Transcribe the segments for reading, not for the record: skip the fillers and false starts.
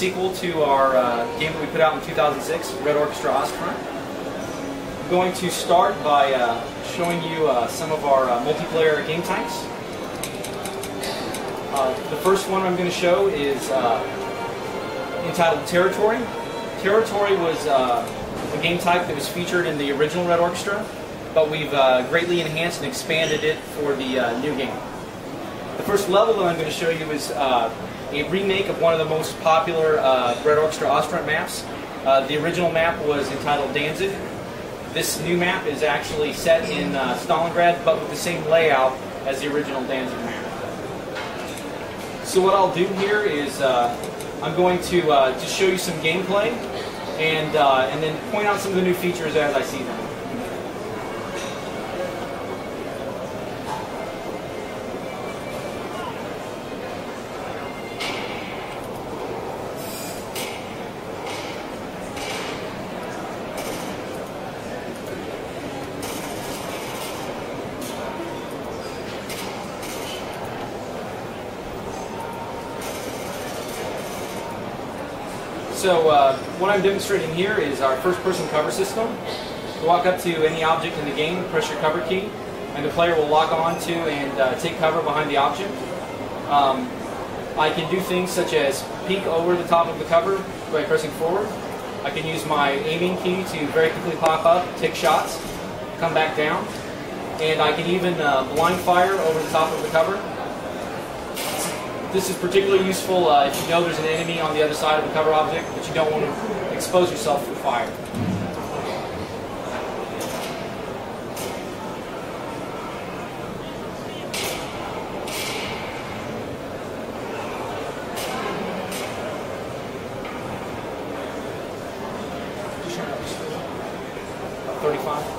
Sequel to our game that we put out in 2006, Red Orchestra Ostfront. I'm going to start by showing you some of our multiplayer game types. The first one I'm going to show is entitled Territory. Territory was a game type that was featured in the original Red Orchestra, but we've greatly enhanced and expanded it for the new game. The first level that I'm going to show you is a remake of one of the most popular Red Orchestra Ostfront maps. The original map was entitled Danzig. This new map is actually set in Stalingrad, but with the same layout as the original Danzig map. So what I'll do here is I'm going to just show you some gameplay and then point out some of the new features as I see them. So what I'm demonstrating here is our first-person cover system. You walk up to any object in the game, press your cover key, and the player will lock on to and take cover behind the object. I can do things such as peek over the top of the cover by pressing forward. I can use my aiming key to very quickly pop up, take shots, come back down, and I can even blind fire over the top of the cover. This is particularly useful if you know there's an enemy on the other side of the cover object, but you don't want to expose yourself to fire. Just turn up the speed. About 35.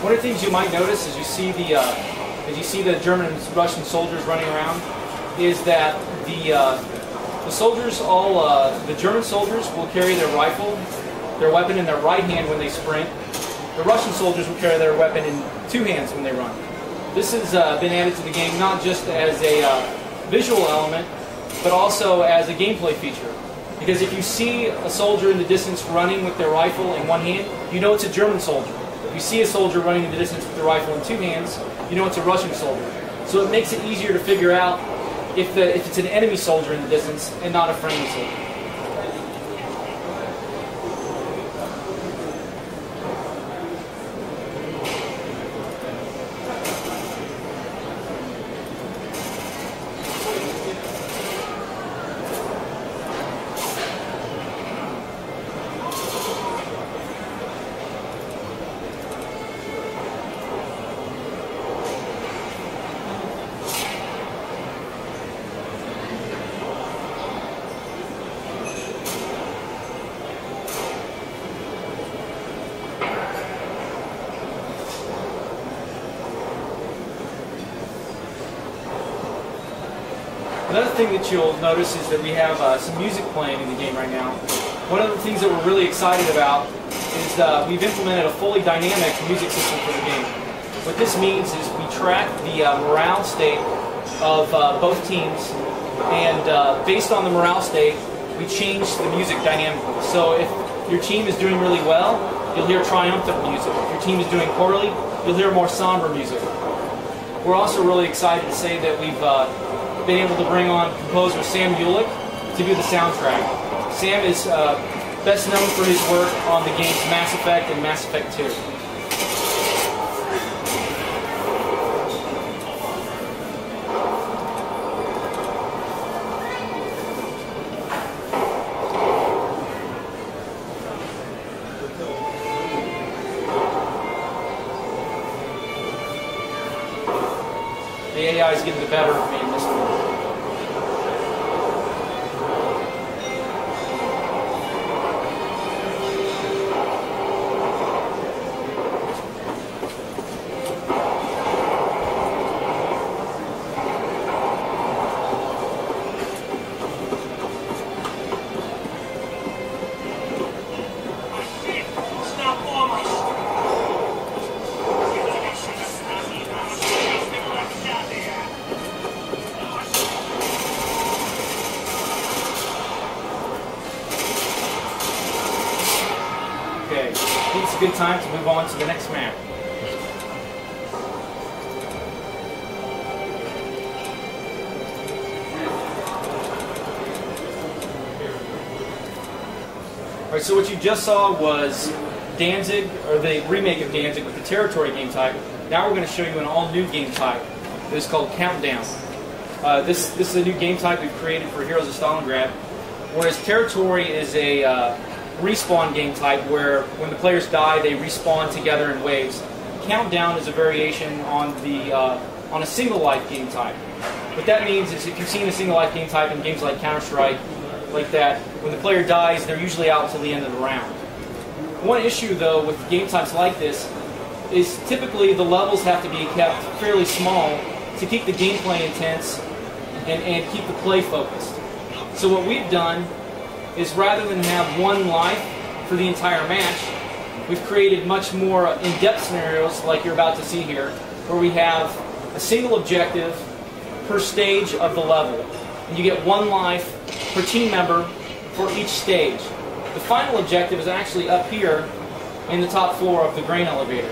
One of the things you might notice as you see the German and Russian soldiers running around is that the German soldiers will carry their weapon in their right hand when they sprint. The Russian soldiers will carry their weapon in two hands when they run. This has been added to the game not just as a visual element, but also as a gameplay feature. Because if you see a soldier in the distance running with their rifle in one hand, you know it's a German soldier. If you see a soldier running in the distance with the rifle in two hands, you know it's a Russian soldier. So it makes it easier to figure out if it's an enemy soldier in the distance and not a friendly soldier. Another thing that you'll notice is that we have some music playing in the game right now. One of the things that we're really excited about is we've implemented a fully dynamic music system for the game. What this means is we track the morale state of both teams, and based on the morale state, we change the music dynamically. So if your team is doing really well, you'll hear triumphant music. If your team is doing poorly, you'll hear more somber music. We're also really excited to say that we've been able to bring on composer Sam Ulick to do the soundtrack. Sam is best known for his work on the games Mass Effect and Mass Effect 2. The AI is getting the better of me in this one. a good time to move on to the next map. Alright, so what you just saw was Danzig, or the remake of Danzig with the Territory game type. Now we're going to show you an all-new game type. It's called Countdown. This is a new game type we've created for Heroes of Stalingrad, whereas Territory is a respawn game type where when the players die, they respawn together in waves. Countdown is a variation on a single life game type. What that means is if you've seen a single life game type in games like Counter-Strike, like that, when the player dies, they're usually out until the end of the round. One issue, though, with game types like this is typically the levels have to be kept fairly small to keep the gameplay intense and keep the play focused. So what we've done is rather than have one life for the entire match, we've created much more in-depth scenarios like you're about to see here, where we have a single objective per stage of the level. And you get one life per team member for each stage. The final objective is actually up here in the top floor of the grain elevator.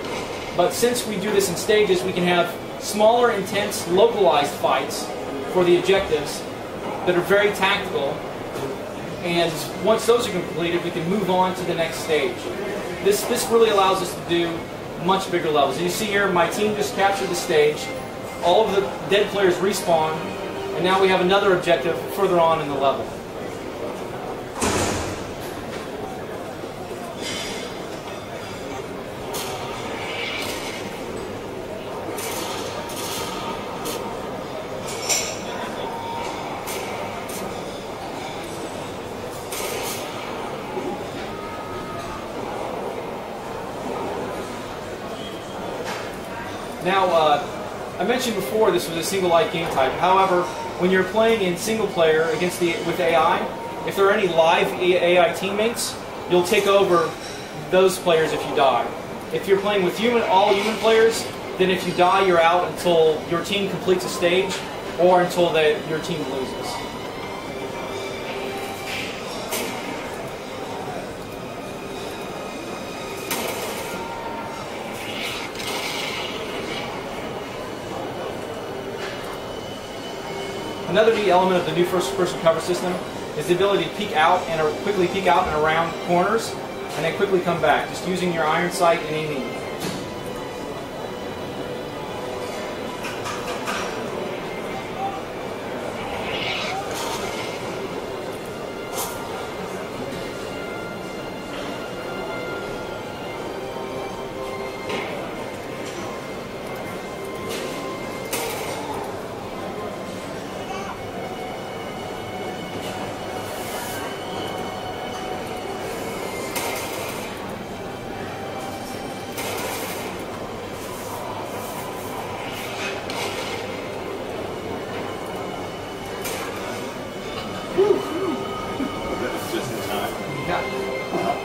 But since we do this in stages, we can have smaller, intense, localized fights for the objectives that are very tactical. And once those are completed, we can move on to the next stage. This really allows us to do much bigger levels. As you see here, my team just captured the stage. All of the dead players respawn, and now we have another objective further on in the level. Now, I mentioned before this was a single life game type. However, when you're playing in single player with AI, if there are any live AI teammates, you'll take over those players if you die. If you're playing with all human players, then if you die, you're out until your team completes a stage or until your team loses. Another neat element of the new first-person cover system is the ability to peek out and quickly peek out and around corners, and then quickly come back, just using your iron sight and aiming.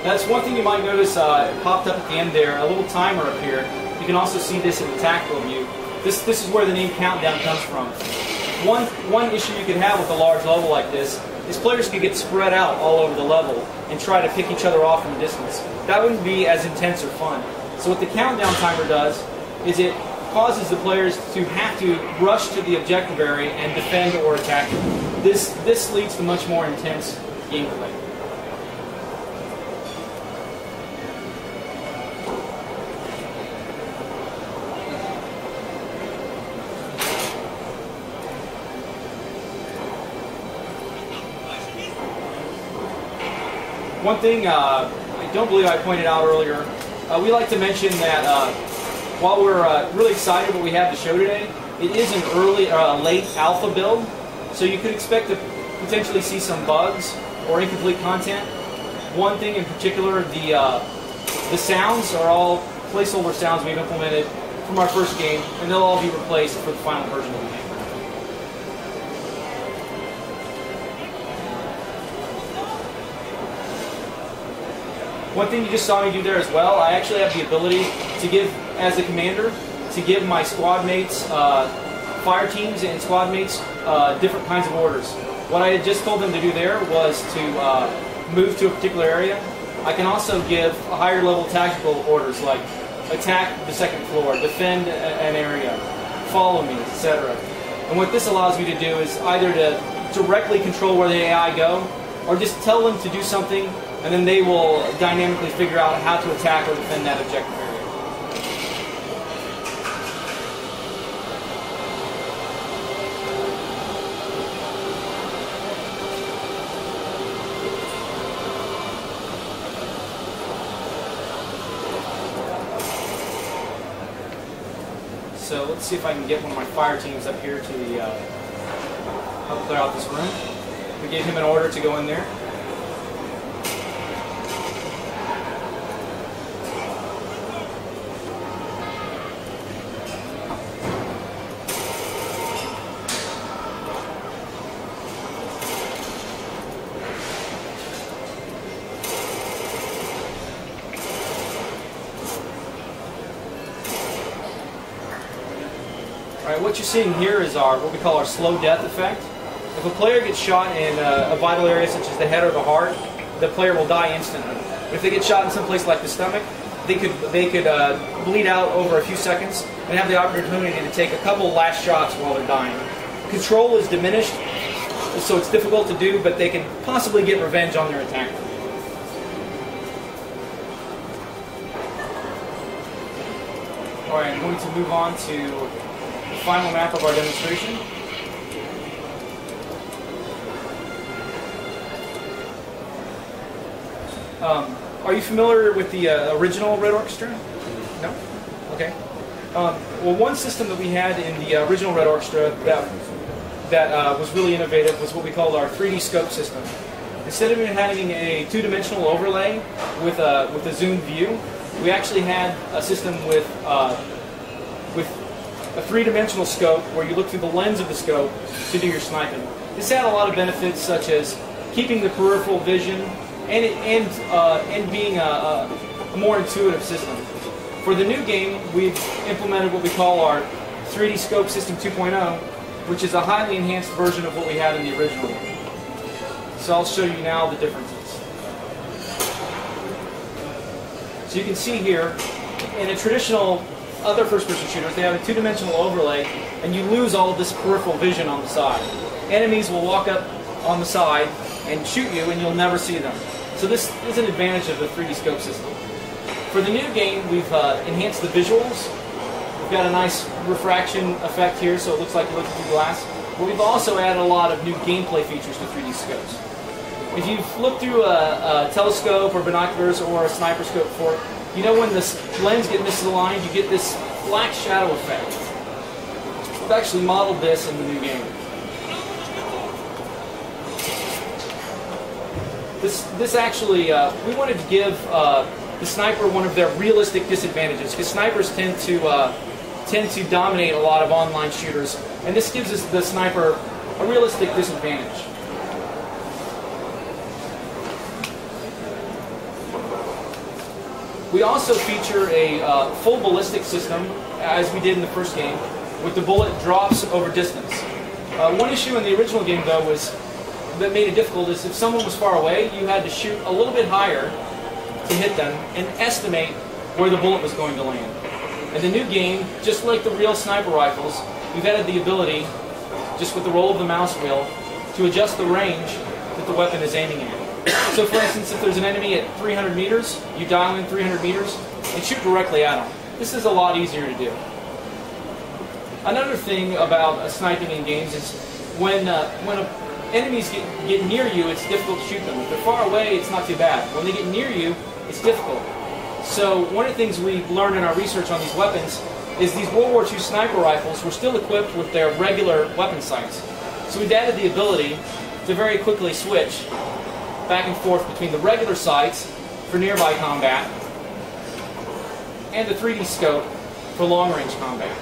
That's one thing you might notice it popped up at the end there, a little timer appeared. You can also see this in the tactical view. This is where the name Countdown comes from. One issue you could have with a large level like this is players could get spread out all over the level and try to pick each other off from a distance. That wouldn't be as intense or fun. So what the Countdown timer does is it causes the players to have to rush to the objective area and defend or attack it. This leads to much more intense gameplay. One thing I don't believe I pointed out earlier, we like to mention that while we're really excited what we have to show today, it is an late alpha build, so you could expect to potentially see some bugs or incomplete content. One thing in particular, the sounds are all placeholder sounds we've implemented from our first game, and they'll all be replaced for the final version of the game. One thing you just saw me do there as well, I actually have the ability to give, as a commander, to give my squad mates, fire teams and squad mates, different kinds of orders. What I had just told them to do there was to move to a particular area, I can also give higher level tactical orders like attack the second floor, defend an area, follow me, etc. And what this allows me to do is either to directly control where the AI go, or just tell them to do something, and then they will dynamically figure out how to attack or defend that objective area. So let's see if I can get one of my fire teams up here to the help clear out this room. We gave him an order to go in there. Alright, what you're seeing here is what we call our slow death effect. If a player gets shot in a vital area such as the head or the heart, the player will die instantly. But if they get shot in some place like the stomach, they could bleed out over a few seconds and have the opportunity to take a couple last shots while they're dying. Control is diminished, so it's difficult to do, but they can possibly get revenge on their attacker. Alright, I'm going to move on to the final map of our demonstration. Are you familiar with the original Red Orchestra? No? Okay. Well, one system that we had in the original Red Orchestra that was really innovative was what we called our 3D scope system. Instead of having a two-dimensional overlay with a zoom view, we actually had a system with a three-dimensional scope where you look through the lens of the scope to do your sniping. This had a lot of benefits such as keeping the peripheral vision and being a more intuitive system. For the new game, we've implemented what we call our 3D Scope System 2.0, which is a highly enhanced version of what we had in the original game. So I'll show you now the differences. So you can see here, in a traditional other first-person shooters, they have a two-dimensional overlay, and you lose all of this peripheral vision on the side. Enemies will walk up on the side and shoot you, and you'll never see them. So this is an advantage of the 3D scope system. For the new game, we've enhanced the visuals. We've got a nice refraction effect here, so it looks like you're looking through glass. But we've also added a lot of new gameplay features to 3D scopes. If you've looked through a telescope or binoculars or a sniper scope before, you know when the lens gets misaligned, you get this black shadow effect. We've actually modeled this in the new game. This actually, we wanted to give the sniper one of their realistic disadvantages, because snipers tend to dominate a lot of online shooters, and this gives us the sniper a realistic disadvantage. We also feature a full ballistic system, as we did in the first game, with the bullet drops over distance. One issue in the original game, though, that made it difficult is if someone was far away, you had to shoot a little bit higher to hit them and estimate where the bullet was going to land. In the new game, just like the real sniper rifles, we've added the ability, just with the roll of the mouse wheel, to adjust the range that the weapon is aiming at. So for instance, if there's an enemy at 300 meters, you dial in 300 meters and shoot directly at them. This is a lot easier to do. Another thing about sniping in games is when enemies get near you, it's difficult to shoot them. If they're far away, it's not too bad. When they get near you, it's difficult. So one of the things we've learned in our research on these weapons is these World War II sniper rifles were still equipped with their regular weapon sights. So we've added the ability to very quickly switch back and forth between the regular sights for nearby combat and the 3D scope for long-range combat.